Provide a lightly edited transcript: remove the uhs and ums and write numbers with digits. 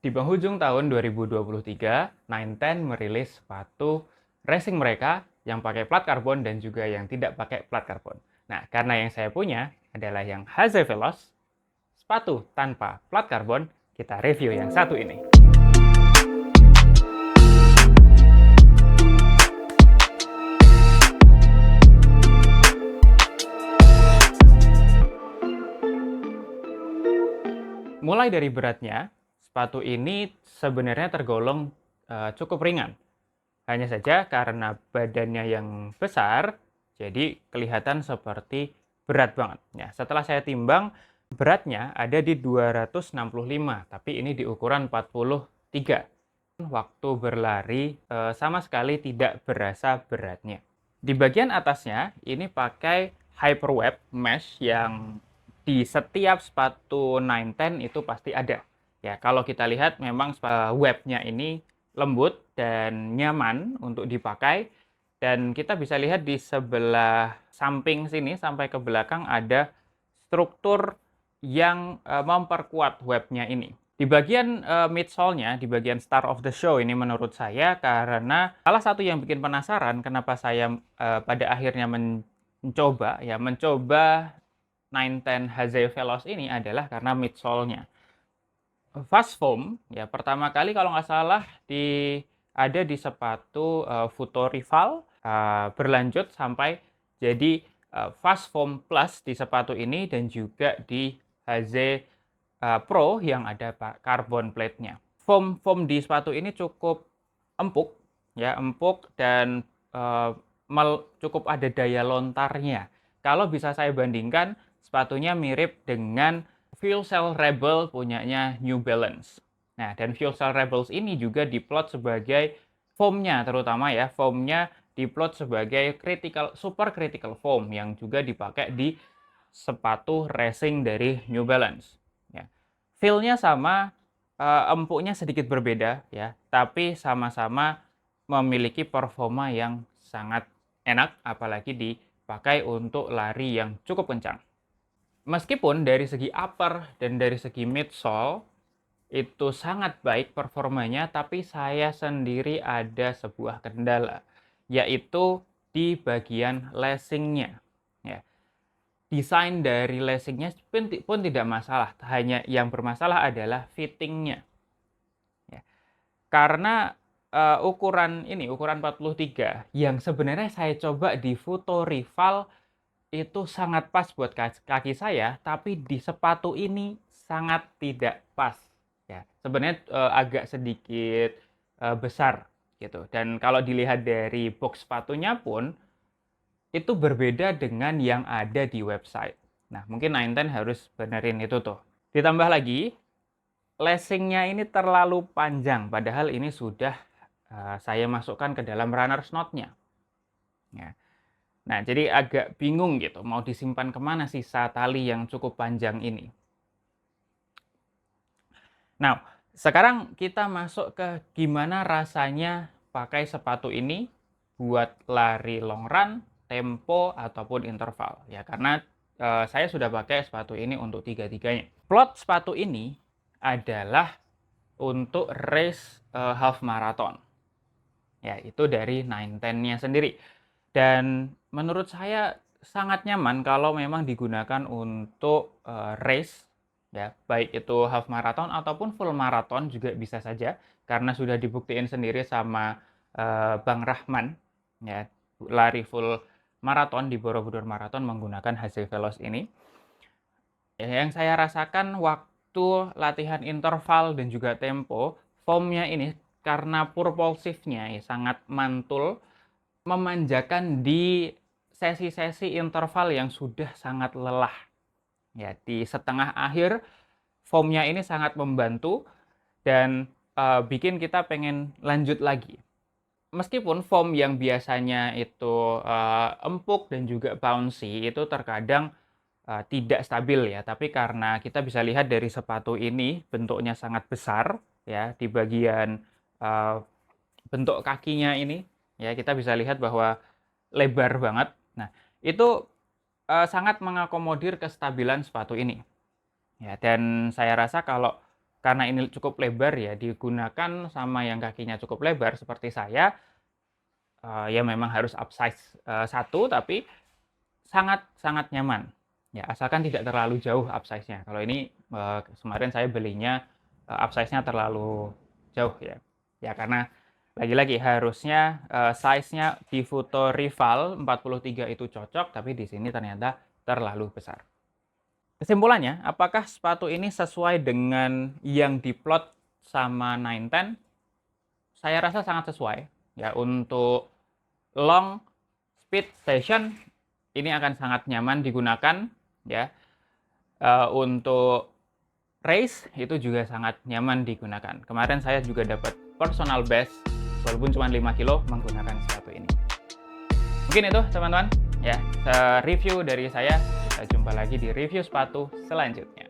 Di penghujung tahun 2023, Nine Ten merilis sepatu racing mereka yang pakai plat karbon dan juga yang tidak pakai plat karbon. Nah, karena yang saya punya adalah yang Haze Veloz, sepatu tanpa plat karbon, kita review yang satu ini. Mulai dari beratnya, sepatu ini sebenarnya tergolong cukup ringan. Hanya saja karena badannya yang besar, jadi kelihatan seperti berat banget. Ya, setelah saya timbang, beratnya ada di 265, tapi ini di ukuran 43. Waktu berlari sama sekali tidak berasa beratnya. Di bagian atasnya, ini pakai Hyperweb mesh yang di setiap sepatu Nine Ten itu pasti ada. Ya, kalau kita lihat memang webnya ini lembut dan nyaman untuk dipakai. Dan kita bisa lihat di sebelah samping sini sampai ke belakang ada struktur yang memperkuat webnya ini. Di bagian midsole-nya, di bagian star of the show ini menurut saya, karena salah satu yang bikin penasaran kenapa saya pada akhirnya mencoba Nine Ten Haze Veloz ini adalah karena midsole-nya. Fast foam, ya pertama kali kalau nggak salah ada di sepatu Futo Rival, berlanjut sampai jadi Fast Foam Plus di sepatu ini dan juga di Haze Pro yang ada carbon plate-nya. Foam di sepatu ini cukup empuk, ya empuk dan cukup ada daya lontarnya. Kalau bisa saya bandingkan, sepatunya mirip dengan Fuel Cell Rebel punyanya New Balance. Nah, dan Fuel Cell Rebels ini juga diplot sebagai foamnya, terutama ya, foamnya diplot sebagai super critical foam yang juga dipakai di sepatu racing dari New Balance. Ya. Feel-nya sama, empuknya sedikit berbeda ya, tapi sama-sama memiliki performa yang sangat enak, apalagi dipakai untuk lari yang cukup kencang. Meskipun dari segi upper dan dari segi midsole itu sangat baik performanya, tapi saya sendiri ada sebuah kendala, yaitu di bagian lacing-nya. Ya. Desain dari lacing-nya pun tidak masalah, hanya yang bermasalah adalah fitting-nya. Ya. Karena ukuran 43 yang sebenarnya saya coba di Futo Rival itu sangat pas buat kaki saya, tapi di sepatu ini sangat tidak pas. Ya, sebenarnya agak sedikit besar gitu. Dan kalau dilihat dari box sepatunya pun itu berbeda dengan yang ada di website. Nah, mungkin Nine Ten harus benerin itu tuh. Ditambah lagi, lacing-nya ini terlalu panjang, padahal ini sudah saya masukkan ke dalam runner's note-nya. Ya. Nah, jadi agak bingung gitu, mau disimpan kemana sisa tali yang cukup panjang ini. Nah, sekarang kita masuk ke gimana rasanya pakai sepatu ini buat lari long run, tempo, ataupun interval. Ya, karena saya sudah pakai sepatu ini untuk tiga-tiganya. Plot sepatu ini adalah untuk race half marathon. Ya, itu dari Nine Ten-nya sendiri. Dan menurut saya sangat nyaman kalau memang digunakan untuk race, ya baik itu half marathon ataupun full marathon juga bisa saja, karena sudah dibuktiin sendiri sama Bang Rahman, ya lari full marathon di Borobudur Marathon menggunakan Haze Veloz ini. Yang saya rasakan waktu latihan interval dan juga tempo, foamnya ini karena propulsifnya ya, sangat mantul, memanjakan di sesi-sesi interval yang sudah sangat lelah. Ya, di setengah akhir foamnya ini sangat membantu dan bikin kita pengen lanjut lagi. Meskipun foam yang biasanya itu empuk dan juga bouncy itu terkadang tidak stabil ya, tapi karena kita bisa lihat dari sepatu ini bentuknya sangat besar ya, di bagian bentuk kakinya ini ya kita bisa lihat bahwa lebar banget. Nah, itu sangat mengakomodir kestabilan sepatu ini. Ya, dan saya rasa kalau karena ini cukup lebar ya, digunakan sama yang kakinya cukup lebar seperti saya, ya memang harus upsize 1, tapi sangat nyaman. Ya, asalkan tidak terlalu jauh upsize-nya. Kalau ini kemarin saya belinya upsize-nya terlalu jauh ya. Ya karena lagi-lagi harusnya size-nya di foto rival 43 itu cocok, tapi di sini ternyata terlalu besar. Kesimpulannya, apakah sepatu ini sesuai dengan yang diplot sama 910? Saya rasa sangat sesuai. Ya, untuk long speed session ini akan sangat nyaman digunakan. Ya, untuk race itu juga sangat nyaman digunakan. Kemarin saya juga dapat personal best walaupun cuma 5 kilo menggunakan sepatu ini. Mungkin itu teman-teman ya, review dari saya. Kita jumpa lagi di review sepatu selanjutnya.